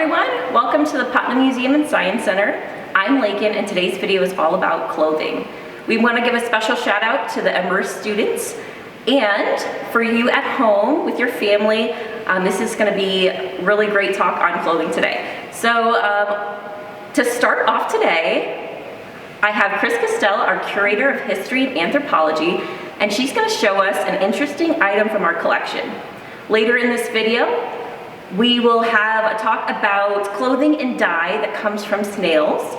everyone, welcome to the Putnam Museum and Science Center. I'm Lakin and today's video is all about clothing. We want to give a special shout out to the Immerse students, and for you at home with your family, this is going to be a really great talk on clothing today. So to start off today, I have Chris Castell, our Curator of History and Anthropology, and she's going to show us an interesting item from our collection. Later in this video, we will have a talk about clothing and dye that comes from snails,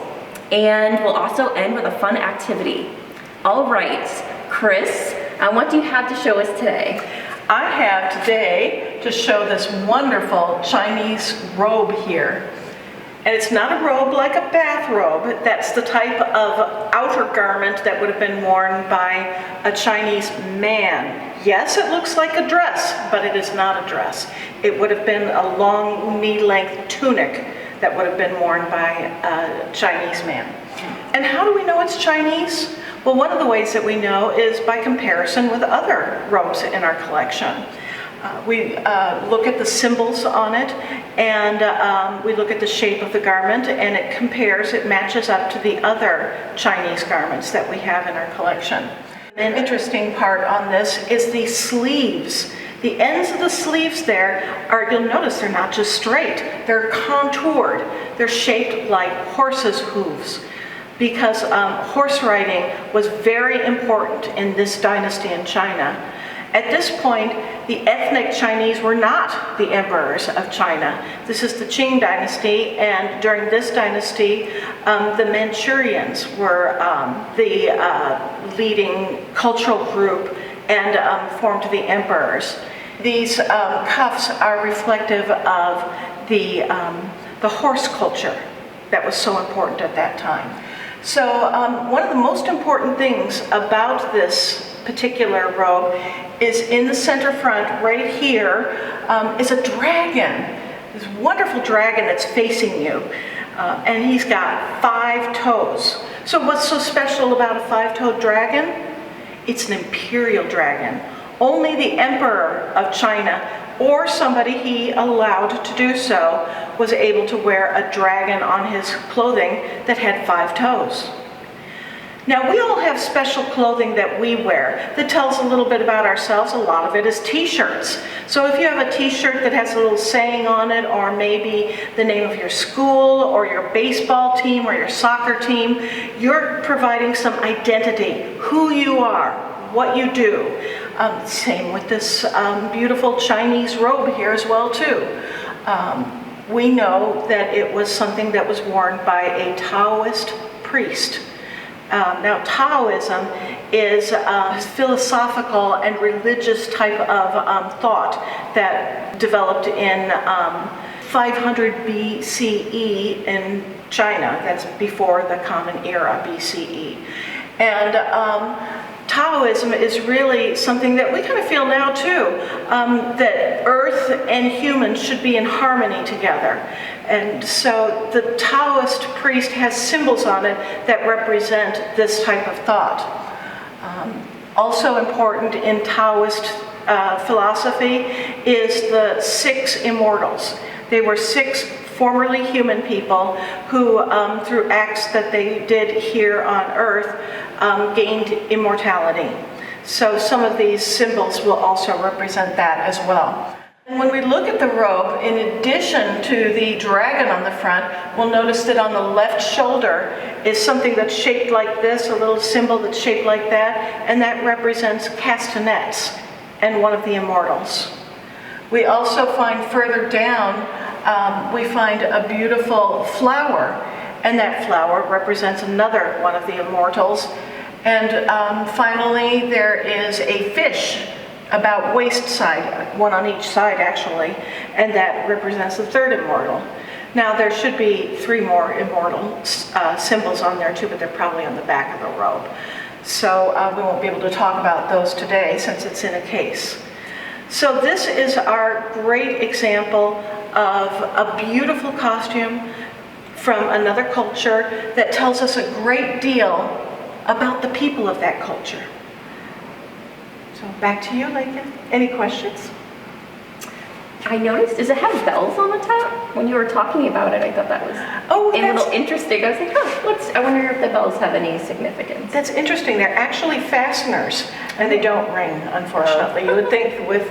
and we'll also end with a fun activity. All right, Chris, what do you have to show us today? I have today to show this wonderful Chinese robe here. And it's not a robe like a bathrobe. That's the type of outer garment that would have been worn by a Chinese man. Yes, it looks like a dress, but it is not a dress. It would have been a long knee-length tunic that would have been worn by a Chinese man. And how do we know it's Chinese? Well, one of the ways that we know is by comparison with other robes in our collection. We look at the symbols on it, and we look at the shape of the garment, and it matches up to the other Chinese garments that we have in our collection. An interesting part on this is the sleeves. The ends of the sleeves there you'll notice they're not just straight, they're contoured. They're shaped like horses' hooves, because horse riding was very important in this dynasty in China. At this point, the ethnic Chinese were not the emperors of China. This is the Qing dynasty, and during this dynasty, the Manchurians were the leading cultural group and formed the emperors. These cuffs are reflective of the horse culture that was so important at that time. So one of the most important things about this particular robe is in the center front, right here, is a dragon. This wonderful dragon that's facing you. And he's got 5 toes. So what's so special about a 5-toed dragon? It's an imperial dragon. Only the emperor of China, or somebody he allowed to do so, was able to wear a dragon on his clothing that had 5 toes. Now, we all have special clothing that we wear that tells a little bit about ourselves. A lot of it is t-shirts. So if you have a t-shirt that has a little saying on it, or maybe the name of your school, or your baseball team, or your soccer team, you're providing some identity, who you are, what you do. Same with this beautiful Chinese robe here as well, too. We know that it was something that was worn by a Taoist priest. Now, Taoism is a philosophical and religious type of thought that developed in 500 BCE in China. That's before the Common Era, BCE. And Taoism is really something that we kind of feel now too, that earth and humans should be in harmony together. And so the Taoist priest has symbols on it that represent this type of thought. Also important in Taoist philosophy is the 6 immortals. They were 6 formerly human people who, through acts that they did here on earth, gained immortality. So some of these symbols will also represent that as well. When we look at the robe, in addition to the dragon on the front, we'll notice that on the left shoulder is something that's shaped like this, a little symbol that's shaped like that, and that represents castanets and one of the immortals. We also find further down, we find a beautiful flower, and that flower represents another one of the immortals. And finally, there is a fish about waist side, one on each side actually, and that represents the 3rd immortal. Now there should be 3 more immortal symbols on there too, but they're probably on the back of the robe. So we won't be able to talk about those today since it's in a case. So this is our great example of a beautiful costume from another culture that tells us a great deal about the people of that culture. So back to you, Lakin. Any questions? I noticed, does it have bells on the top? When you were talking about it, I thought that was a little interesting. I was like, I wonder if the bells have any significance. That's interesting. They're actually fasteners, and they don't ring, unfortunately. You would think with,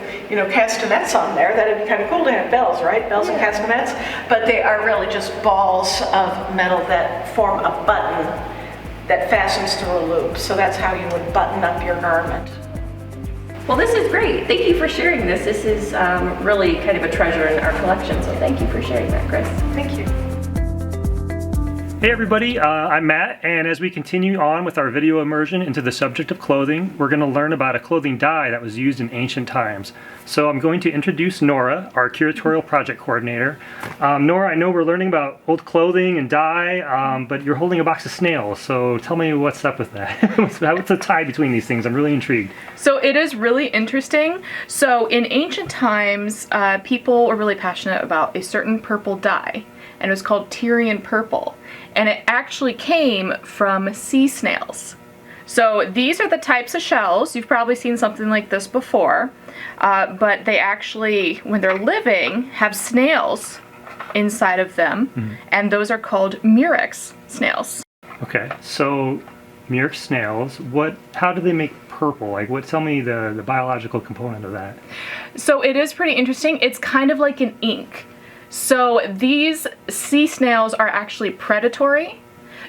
castanets on there, that it'd be kind of cool to have bells, right? Bells and castanets. But they are really just balls of metal that form a button that fastens through a loop. So that's how you would button up your garment. Well, this is great. Thank you for sharing this. This is really kind of a treasure in our collection, so thank you for sharing that, Chris. Thank you. Hey everybody, I'm Matt, and as we continue on with our video immersion into the subject of clothing, we're going to learn about a clothing dye that was used in ancient times. So I'm going to introduce Nora, our curatorial project coordinator. Nora, I know we're learning about old clothing and dye, but you're holding a box of snails, so tell me what's up with that. What's the tie between these things? I'm really intrigued. So it is really interesting. So in ancient times, people were really passionate about a certain purple dye, and it was called Tyrian purple. And it actually came from sea snails. So these are the types of shells. You've probably seen something like this before, but they actually, when they're living, have snails inside of them, and those are called murex snails. Okay, so murex snails, how do they make purple? Tell me the biological component of that. So it is pretty interesting. It's kind of like an ink. So these sea snails are actually predatory.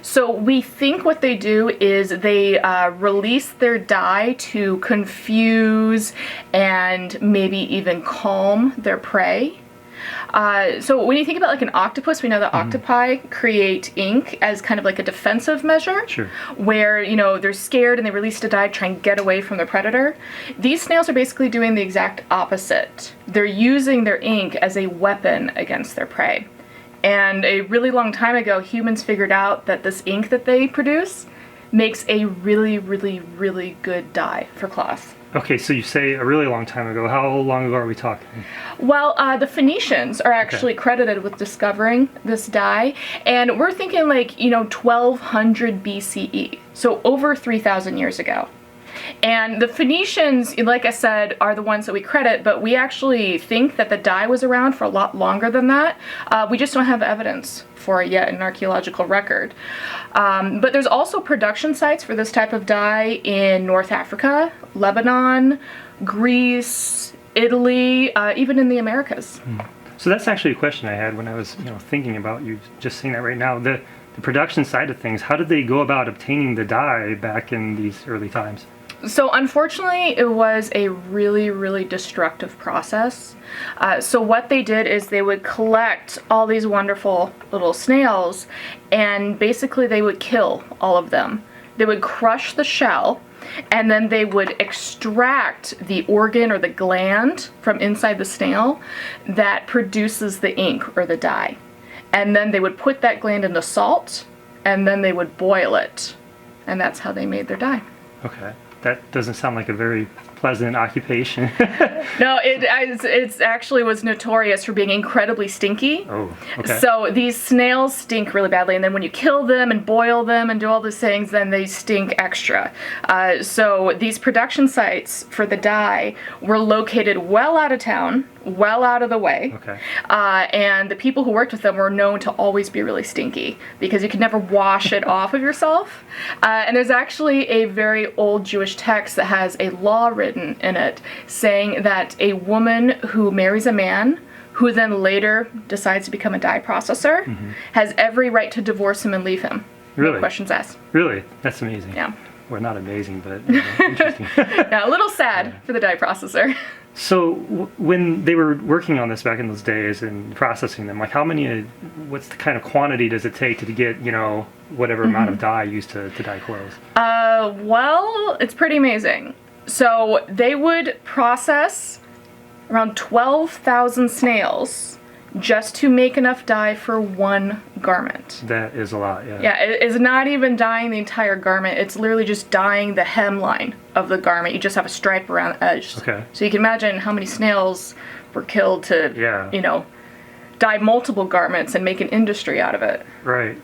So we think what they do is they release their dye to confuse and maybe even calm their prey. So when you think about like an octopus, we know that octopi create ink as kind of like a defensive measure, where they're scared and they release the dye to try and get away from their predator. These snails are basically doing the exact opposite. They're using their ink as a weapon against their prey. And a really long time ago, humans figured out that this ink that they produce makes a really, really, really good dye for cloth. Okay, so you say a really long time ago. How long ago are we talking? Well, the Phoenicians are actually credited with discovering this dye, and we're thinking like, 1200 BCE, so over 3,000 years ago. And the Phoenicians, like I said, are the ones that we credit, but we actually think that the dye was around for a lot longer than that. We just don't have evidence for it yet in archaeological record. But there's also production sites for this type of dye in North Africa, Lebanon, Greece, Italy, even in the Americas. So that's actually a question I had when I was thinking about you just saying that right now. The production side of things, how did they go about obtaining the dye back in these early times? So unfortunately, it was a really, really destructive process. So what they did is they would collect all these wonderful little snails, and basically they would kill all of them. They would crush the shell, and then they would extract the organ or the gland from inside the snail that produces the ink or the dye. And then they would put that gland into salt, and then they would boil it. And that's how they made their dye. Okay. That doesn't sound like a very pleasant occupation. No, it actually was notorious for being incredibly stinky. Oh, okay. So these snails stink really badly, and then when you kill them and boil them and do all these things, then they stink extra. So these production sites for the dye were located well out of town, well out of the way. Okay. And the people who worked with them were known to always be really stinky because you could never wash it off of yourself. And there's actually a very old Jewish text that has a law written in it saying that a woman who marries a man who then later decides to become a dye processor has every right to divorce him and leave him. Really? No questions asked. Really? That's amazing. Yeah. Well, not amazing, but interesting. Yeah, a little sad for the dye processor. So when they were working on this back in those days and processing them, what's the kind of quantity does it take to get, whatever amount of dye used to dye clothes? Well, it's pretty amazing. So they would process around 12,000 snails just to make enough dye for one garment. That is a lot, yeah. Yeah, it's not even dyeing the entire garment. It's literally just dyeing the hemline of the garment. You just have a stripe around the edge. Okay. So you can imagine how many snails were killed to, dye multiple garments and make an industry out of it. Right.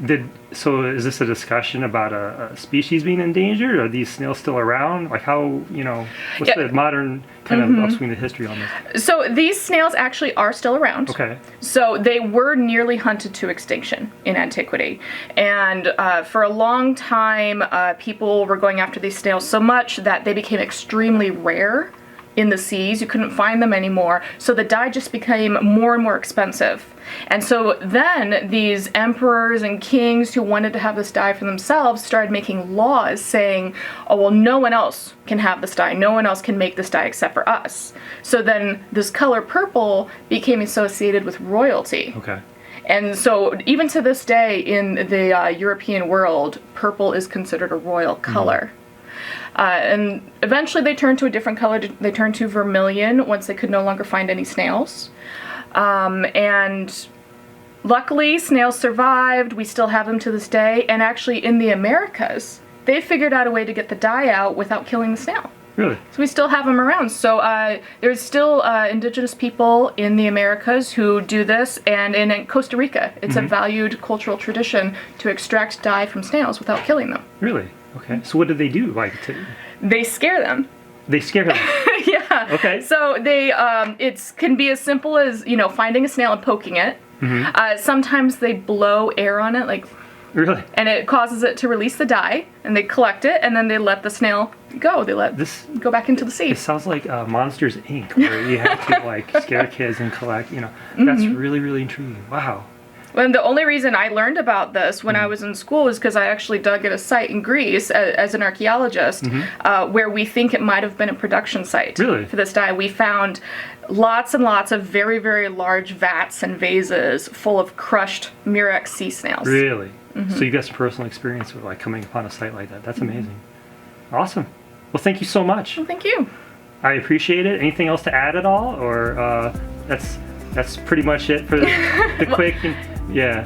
So is this a discussion about a species being endangered? Are these snails still around? Like how, what's the modern kind of upswing of history on this? So these snails actually are still around. Okay. So they were nearly hunted to extinction in antiquity. And for a long time, people were going after these snails so much that they became extremely rare in the seas. You couldn't find them anymore. So the dye just became more and more expensive. And so then these emperors and kings who wanted to have this dye for themselves started making laws saying, oh, well, no one else can have this dye. No one else can make this dye except for us. So then this color purple became associated with royalty. Okay. And so even to this day in the European world, purple is considered a royal color. And eventually they turned to a different color. They turned to vermilion once they could no longer find any snails. And luckily, snails survived. We still have them to this day. And actually, in the Americas, they figured out a way to get the dye out without killing the snail. Really? So we still have them around. So there's still indigenous people in the Americas who do this. And in Costa Rica, it's a valued cultural tradition to extract dye from snails without killing them. Really? Okay. So what do they do? They scare them. They scare them. Yeah. Okay. So they, it can be as simple as, finding a snail and poking it. Sometimes they blow air on it, Really? and it causes it to release the dye, and they collect it, and then they let the snail go. They let this go back into the sea. It sounds like Monsters Inc., where you have to scare kids and collect. That's really, really intriguing. Wow. And the only reason I learned about this when I was in school is because I actually dug at a site in Greece as an archaeologist where we think it might have been a production site for this dye. We found lots and lots of very, very large vats and vases full of crushed Murex sea snails. Really? So you got some personal experience with coming upon a site like that. That's amazing. Awesome. Well, thank you so much. Well, thank you. I appreciate it. Anything else to add at all? Or that's pretty much it for the quick... Yeah.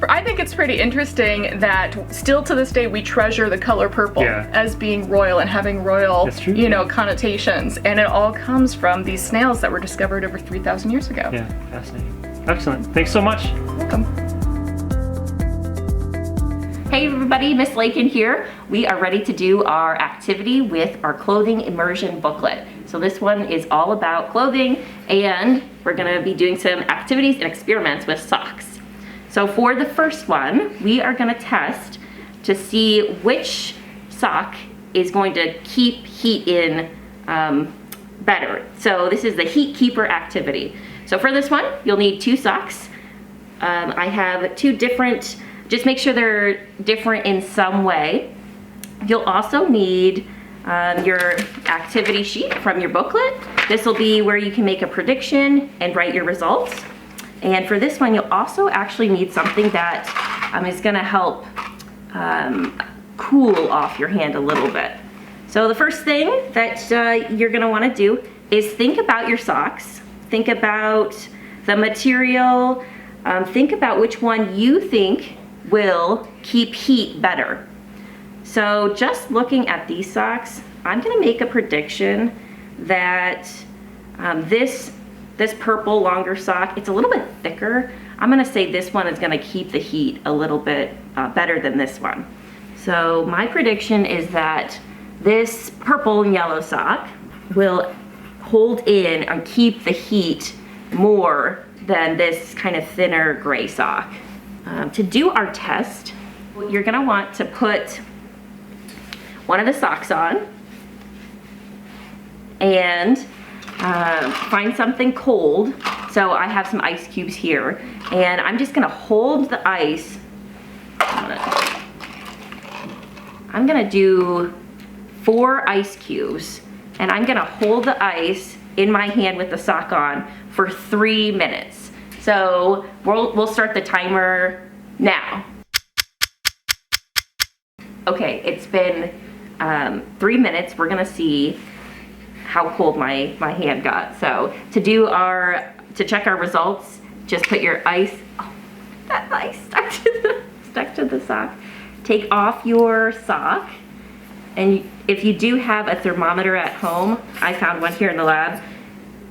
I think it's pretty interesting that still to this day we treasure the color purple as being royal and having royal, connotations. And it all comes from these snails that were discovered over 3,000 years ago. Yeah, fascinating. Excellent. Thanks so much. Welcome. Hey everybody, Miss Lakin here. We are ready to do our activity with our clothing immersion booklet. So this one is all about clothing, and we're gonna be doing some activities and experiments with socks. So for the first one, we are gonna test to see which sock is going to keep heat in better. So this is the heat keeper activity. So for this one, you'll need 2 socks. I have 2 different, just make sure they're different in some way. You'll also need your activity sheet from your booklet. This will be where you can make a prediction and write your results. And for this one, you'll also actually need something that is gonna help cool off your hand a little bit. So the first thing that you're gonna wanna do is think about your socks. Think about the material. Think about which one you think will keep heat better. So just looking at these socks, I'm gonna make a prediction that this purple longer sock, it's a little bit thicker. I'm gonna say this one is gonna keep the heat a little bit better than this one. So my prediction is that this purple and yellow sock will hold in and keep the heat more than this kind of thinner gray sock. To do our test, you're gonna want to put one of the socks on and find something cold. So I have some ice cubes here, and I'm just gonna hold the ice. I'm gonna do 4 ice cubes, and I'm gonna hold the ice in my hand with the sock on for 3 minutes. So we'll start the timer now. Okay, it's been 3 minutes. We're gonna see how cold my hand got. So to check our results, just put your ice, that ice stuck to the sock. Take off your sock, and if you do have a thermometer at home, I found one here in the lab,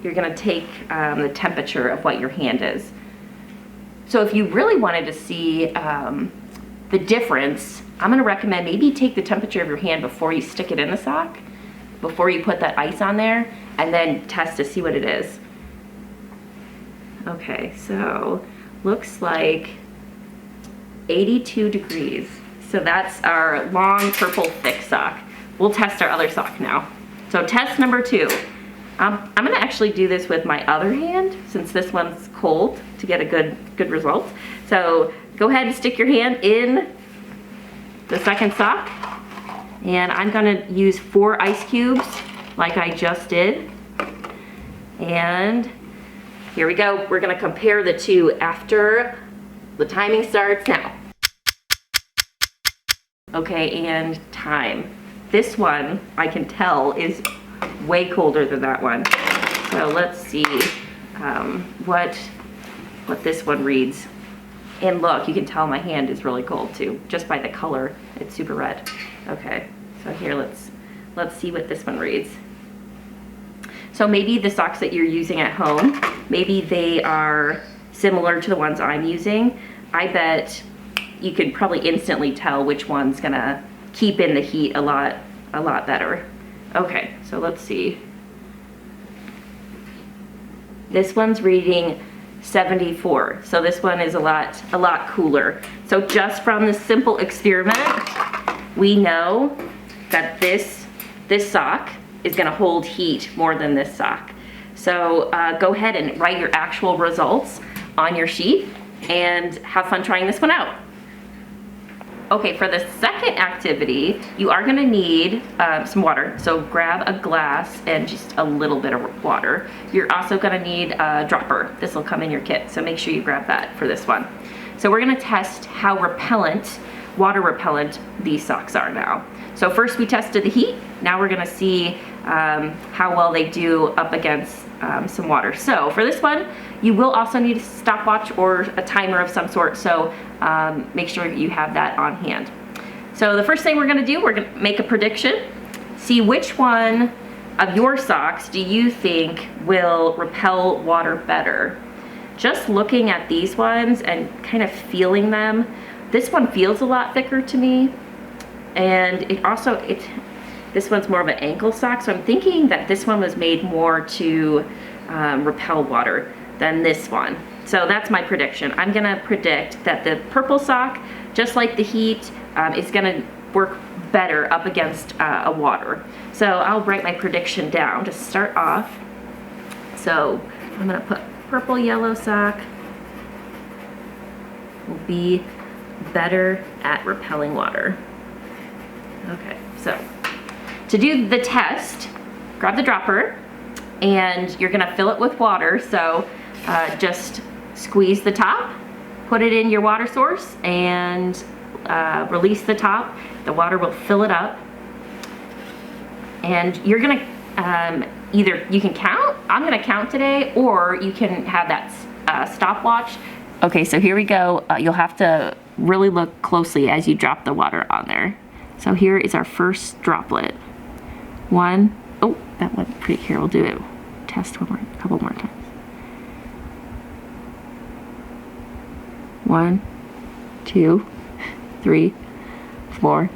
you're gonna take the temperature of what your hand is. So if you really wanted to see the difference, I'm gonna recommend maybe take the temperature of your hand before you stick it in the sock, before you put that ice on there, and then test to see what it is. Okay, so looks like 82 degrees. So that's our long purple thick sock. We'll test our other sock now. So test number 2. I'm gonna actually do this with my other hand since this one's cold to get a good result. So go ahead and stick your hand in the second sock, and I'm gonna use 4 ice cubes like I just did. And here we go. We're gonna compare the two after the timing starts now. Okay, and time. This one, I can tell, is way colder than that one. So let's see what this one reads. And look, you can tell my hand is really cold too, just by the color. It's super red. Okay, so here let's see what this one reads. So maybe the socks that you're using at home, maybe they are similar to the ones I'm using. I bet you could probably instantly tell which one's gonna keep in the heat a lot better. Okay, so let's see. This one's reading 74, so this one is a lot cooler. So just from this simple experiment, we know that this sock is gonna hold heat more than this sock. So go ahead and write your actual results on your sheet and have fun trying this one out. Okay, for the second activity, you are gonna need some water. So grab a glass and just a little bit of water. You're also gonna need a dropper. This will come in your kit, so make sure you grab that for this one. So we're gonna test how water repellent these socks are now. So first we tested the heat. Now we're gonna see how well they do up against some water. So for this one, you will also need a stopwatch or a timer of some sort, so make sure you have that on hand. So the first thing we're gonna do, we're gonna make a prediction, see which one of your socks do you think will repel water better. Just looking at these ones and kind of feeling them, this one feels a lot thicker to me, and this one's more of an ankle sock, so I'm thinking that this one was made more to repel water than this one. So that's my prediction. I'm gonna predict that the purple sock, just like the heat, is gonna work better up against a water. So I'll write my prediction down to start off. So I'm gonna put purple yellow sock will be better at repelling water. Okay, so to do the test, grab the dropper and you're gonna fill it with water. So just squeeze the top, put it in your water source, and release the top. The water will fill it up. And you're gonna either you can count, I'm gonna count today, or you can have that stopwatch. Okay, so here we go. You'll have to really look closely as you drop the water on there. So here is our first droplet. One, oh, that went pretty, here, we'll do it. Test a couple more times. 1, 2, 3, 4,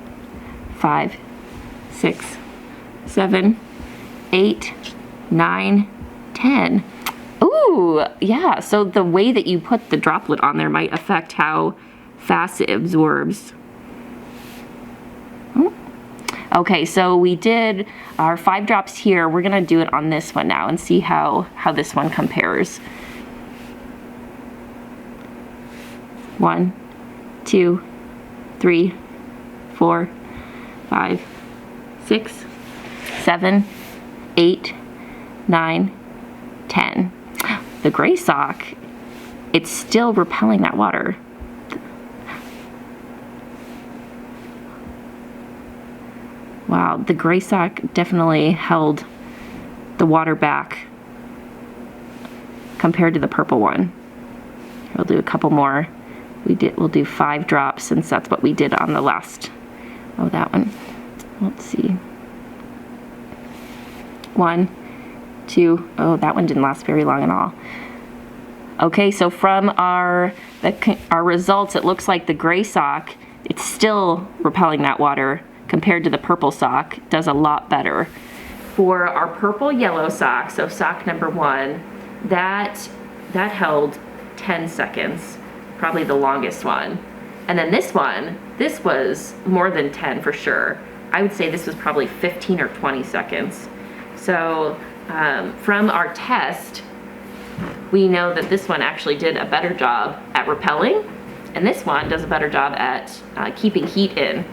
5, 6, 7, 8, 9, 10. Ooh, yeah, so the way that you put the droplet on there might affect how fast it absorbs. Okay, so we did our 5 drops here. We're gonna do it on this one now and see how this one compares. 1, 2, 3, 4, 5, 6, 7, 8, 9, 10. The gray sock, it's still repelling that water. Wow, the gray sock definitely held the water back compared to the purple one. We'll do a couple more. We'll do 5 drops since that's what we did on the last. Oh, that one. Let's see. 1, 2. Oh, that one didn't last very long at all. Okay, so from our results, it looks like the gray sock, it's still repelling that water compared to the purple sock. It does a lot better. For our purple yellow sock, so sock number 1, that held 10 seconds, probably the longest one. And then this one, this was more than 10 for sure. I would say this was probably 15 or 20 seconds. So from our test, we know that this one actually did a better job at repelling, and this one does a better job at keeping heat in.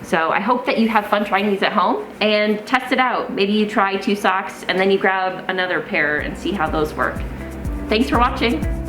So I hope that you have fun trying these at home and test it out. Maybe you try 2 socks and then you grab another pair and see how those work. Thanks for watching.